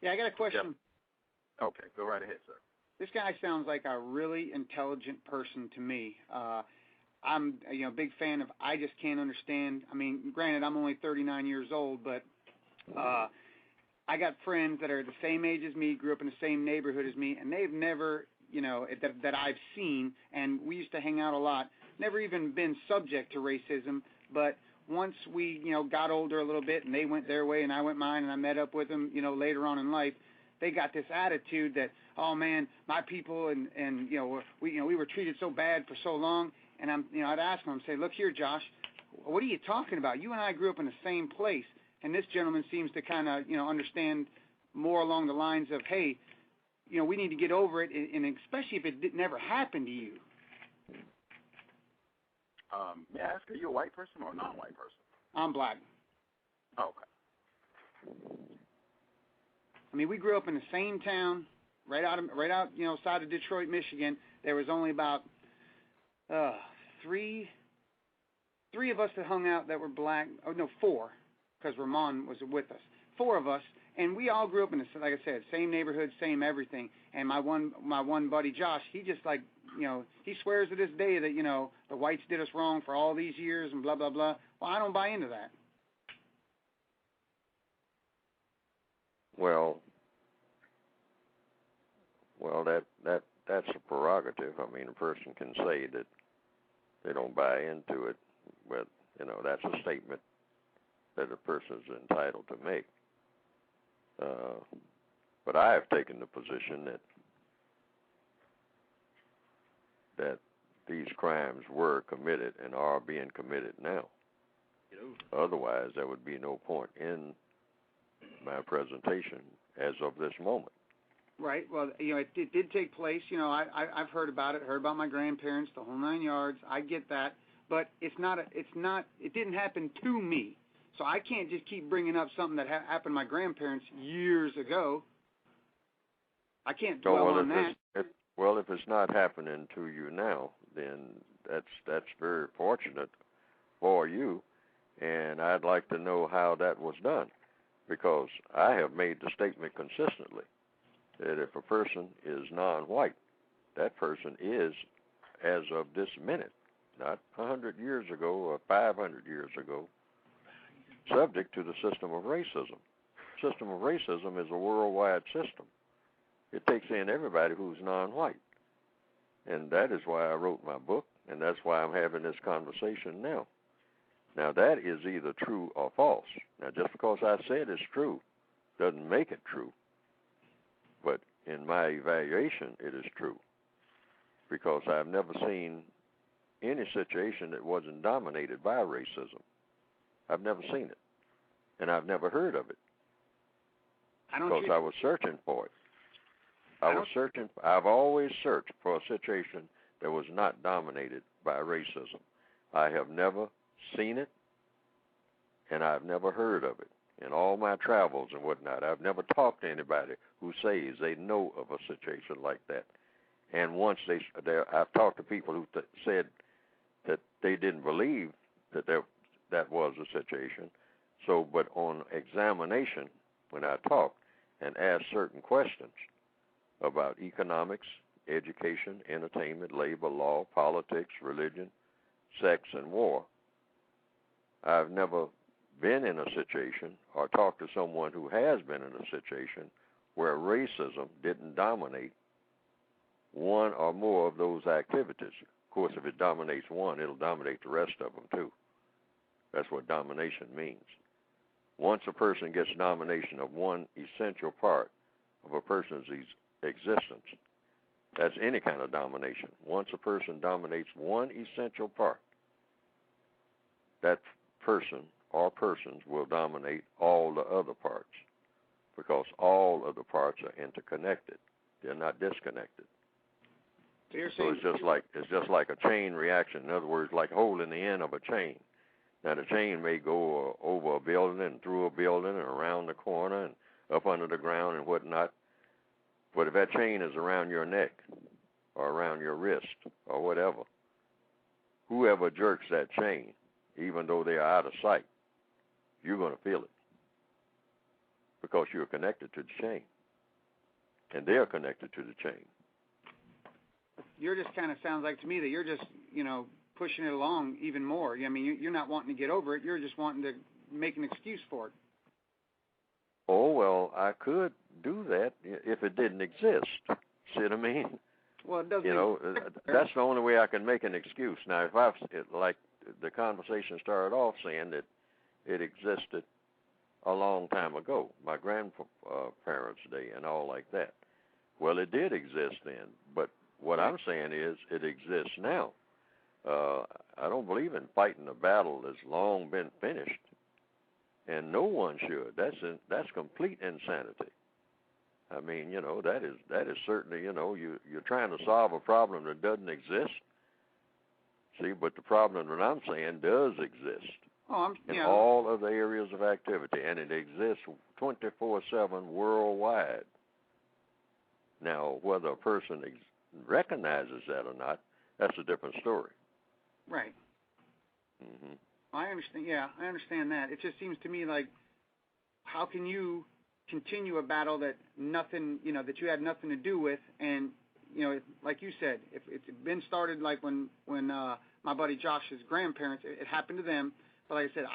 Yeah, I got a question. Yep. Okay, go right ahead, sir. This guy sounds like a really intelligent person to me. I'm a big fan of I just can't understand. I mean, granted, I'm only 39 years old, but I got friends that are the same age as me, grew up in the same neighborhood as me, and they've never, that I've seen, and we used to hang out a lot, never even been subject to racism, but once we, got older a little bit and they went their way and I went mine and I met up with them, later on in life, they got this attitude that, oh man, my people and we were treated so bad for so long, and I'd ask them, say, look here, Josh, what are you talking about? You and I grew up in the same place, and this gentleman seems to kind of, understand more along the lines of, hey, we need to get over it, and especially if it never happened to you. May I ask, are you a white person or a non-white person? I'm black. Okay. I mean, we grew up in the same town, right out, side of Detroit, Michigan. There was only about three of us that hung out that were black. Oh no, four, because Ramon was with us. Four of us, and we all grew up in the, like I said, same neighborhood, same everything. And my one buddy Josh, he just he swears to this day that the whites did us wrong for all these years and blah blah blah. Well, I don't buy into that. Well, that's a prerogative. I mean, a person can say that they don't buy into it, but that's a statement that a person is entitled to make. But I have taken the position that these crimes were committed and are being committed now. Otherwise, there would be no point in my presentation as of this moment. Right. Well, it did take place. I've heard about it. Heard about my grandparents, the whole 9 yards. I get that, but it didn't happen to me. So I can't just keep bringing up something that happened to my grandparents years ago. I can't dwell on that. Well, if it's not happening to you now, then that's very fortunate for you, and I'd like to know how that was done, because I have made the statement consistently that if a person is non-white, that person is, as of this minute, not 100 years ago or 500 years ago, subject to the system of racism. System of racism is a worldwide system. It takes in everybody who's non-white. And that is why I wrote my book, and that's why I'm having this conversation now. Now, that is either true or false. Now, just because I said it's true doesn't make it true. But in my evaluation, it is true, because I've never seen any situation that wasn't dominated by racism. I've never seen it, and I've never heard of it, because I was searching for it. I've always searched for a situation that was not dominated by racism. I have never seen it, and I've never heard of it. In all my travels and whatnot, I've never talked to anybody who says they know of a situation like that. And once I've talked to people who said that they didn't believe that that was a situation. So, but on examination, when I talked and asked certain questions about economics, education, entertainment, labor, law, politics, religion, sex, and war, I've never been in a situation or talked to someone who has been in a situation where racism didn't dominate one or more of those activities. Of course, if it dominates one, it'll dominate the rest of them too. That's what domination means. Once a person gets domination of one essential part of a person's existence, that's any kind of domination. Once a person dominates one essential part, that person or persons will dominate all the other parts, because all of the parts are interconnected. They're not disconnected. So it's just like a chain reaction. In other words, like holding the end of a chain. Now the chain may go over a building and through a building and around the corner and up under the ground and whatnot. But if that chain is around your neck or around your wrist or whatever, whoever jerks that chain, even though they are out of sight, you're going to feel it, because you're connected to the chain. and they're connected to the chain. You're just kind of sounds like to me that you're just, pushing it along even more. I mean, you're not wanting to get over it. You're just wanting to make an excuse for it. Oh, well, I could do that if it didn't exist. See what I mean? Well, it doesn't. That's the only way I can make an excuse. Now, if like the conversation started off saying that it existed a long time ago, my grandparents' day and all like that. Well, it did exist then, but what I'm saying is it exists now. I don't believe in fighting a battle that's long been finished, and no one should. That's complete insanity. I mean, that is certainly, you're trying to solve a problem that doesn't exist. See, but the problem that I'm saying does exist in all of the areas of activity, and it exists 24/7 worldwide. Now, whether a person recognizes that or not, that's a different story. Right. Mm-hmm. I understand. Yeah, I understand that. It just seems to me like, how can you continue a battle that nothing, that you had nothing to do with, and like you said, if it's been started like when my buddy Josh's grandparents, it happened to them. But like I said,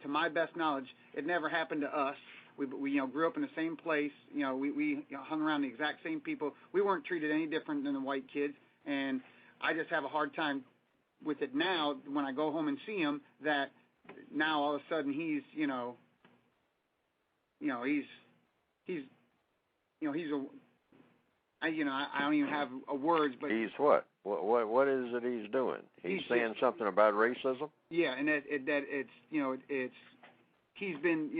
to my best knowledge, it never happened to us. We grew up in the same place. We hung around the exact same people. We weren't treated any different than the white kids, and I just have a hard time with it now when I go home and see him, that now all of a sudden he's he's I don't even have words, but he's what? What is it he's doing? He's saying something about racism? Yeah, and that it's he's been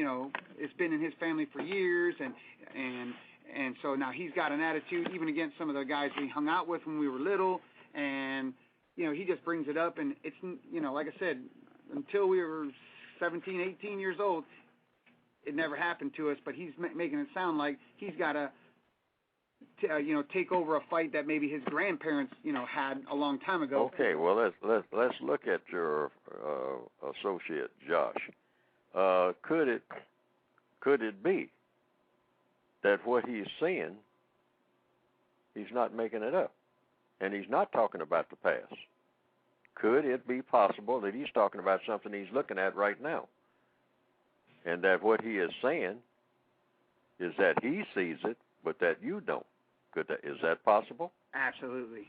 it's been in his family for years, and so now he's got an attitude even against some of the guys we hung out with when we were little, and he just brings it up, and it's like I said, until we were 17, 18 years old, it never happened to us, but he's making it sound like he's got to take over a fight that maybe his grandparents had a long time ago. Okay, well let's look at your associate Josh. Could it be that what he's saying, he's not making it up, and he's not talking about the past? Could it be possible that he's talking about something he's looking at right now, and that what he is saying is that he sees it, but that you don't? Is that possible? Absolutely.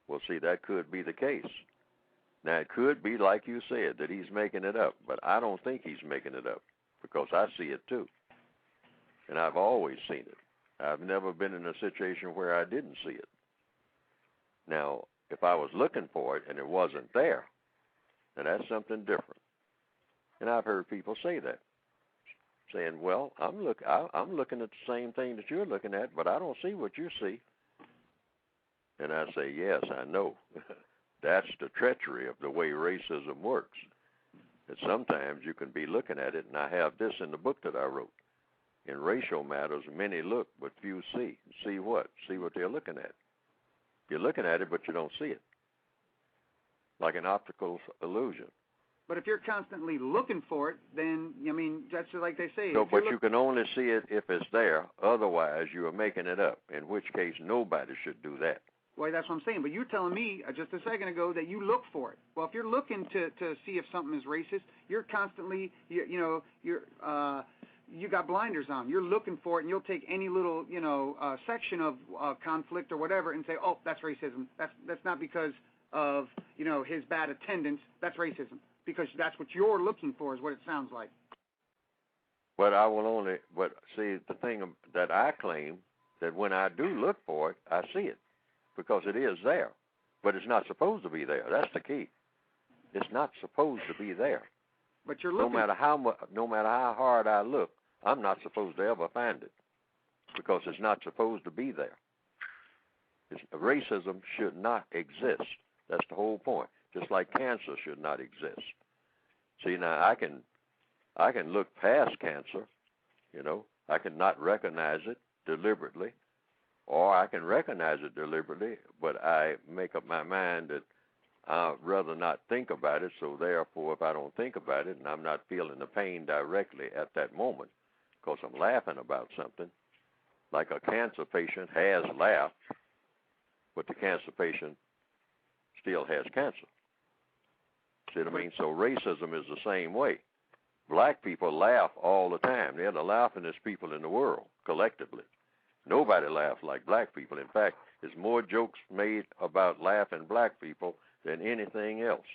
Well, see, that could be the case. Now, it could be, like you said, that he's making it up, but I don't think he's making it up, because I see it too, and I've always seen it. I've never been in a situation where I didn't see it. Now, if I was looking for it and it wasn't there, then that's something different. And I've heard people say that, saying, well, I'm looking at the same thing that you're looking at, but I don't see what you see. And I say, yes, I know. That's the treachery of the way racism works. That sometimes you can be looking at it, and I have this in the book that I wrote. In racial matters, many look, but few see. See what? See what they're looking at. You're looking at it, but you don't see it. Like an optical illusion. But if you're constantly looking for it, then, that's just like they say. No, but you can only see it if it's there. Otherwise, you are making it up, in which case nobody should do that. Well, that's what I'm saying. But you're telling me just a second ago that you look for it. Well, if you're looking to see if something is racist, you're constantly, you got blinders on. You're looking for it, and you'll take any little, section of conflict or whatever and say, oh, that's racism. That's not because of, his bad attendance. That's racism. Because that's what you're looking for is what it sounds like. But see, the thing that I claim, that when I do look for it, I see it. Because it is there. But it's not supposed to be there. That's the key. It's not supposed to be there. But you're looking. No matter how hard I look, I'm not supposed to ever find it. Because it's not supposed to be there. Racism should not exist. That's the whole point. Just like cancer should not exist. See, now I can look past cancer, I can not recognize it deliberately, or I can recognize it deliberately, but I make up my mind that I'd rather not think about it, so therefore if I don't think about it and I'm not feeling the pain directly at that moment, because I'm laughing about something, Like a cancer patient has laughed, but the cancer patient still has cancer. See what I mean? So racism is the same way. Black people laugh all the time. They're the laughingest people in the world, collectively. Nobody laughs like black people. In fact, there's more jokes made about laughing black people than anything else.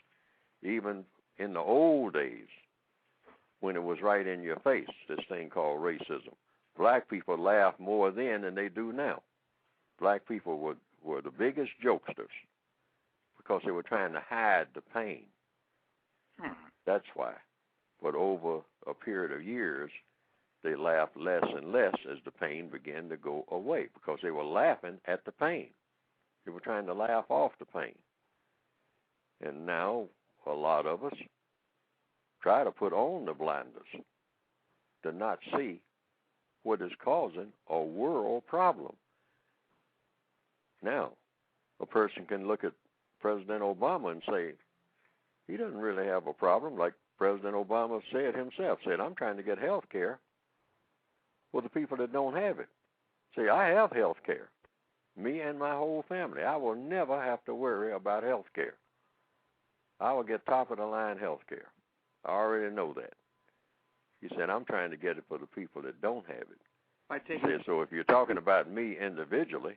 Even in the old days, when it was right in your face, this thing called racism, black people laugh more then than they do now. Black people were the biggest jokesters because they were trying to hide the pain. That's why. But over a period of years, they laughed less and less as the pain began to go away because they were laughing at the pain. They were trying to laugh off the pain. And now a lot of us try to put on the blinders to not see what is causing a world problem. Now, a person can look at President Obama and say, he doesn't really have a problem, like President Obama said himself, said, I'm trying to get health care for the people that don't have it. See, I have health care, me and my whole family. I will never have to worry about health care. I will get top-of-the-line health care. I already know that. He said, I'm trying to get it for the people that don't have it. He said, so if you're talking about me individually,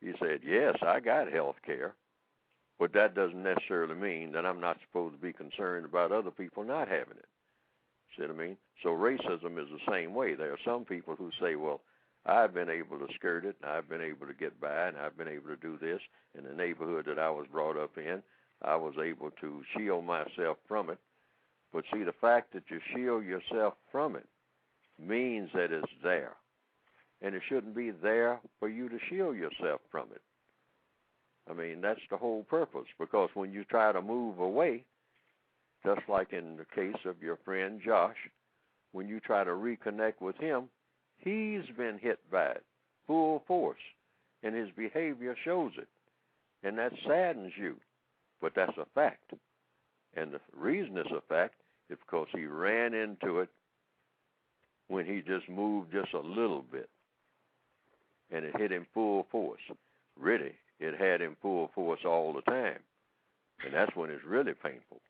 he said, yes, I got health care, but that doesn't necessarily mean that I'm not supposed to be concerned about other people not having it. See what I mean? So racism is the same way. There are some people who say, well, I've been able to skirt it, and I've been able to get by, and I've been able to do this. In the neighborhood that I was brought up in, I was able to shield myself from it. But see, the fact that you shield yourself from it means that it's there. And it shouldn't be there for you to shield yourself from it. I mean, that's the whole purpose. Because when you try to move away, just like in the case of your friend Josh, when you try to reconnect with him, he's been hit by it, full force, and his behavior shows it. And that saddens you, but that's a fact. And the reason it's a fact is because he ran into it when he just moved just a little bit, and it hit him full force. Really, it had him full force all the time, and that's when it's really painful.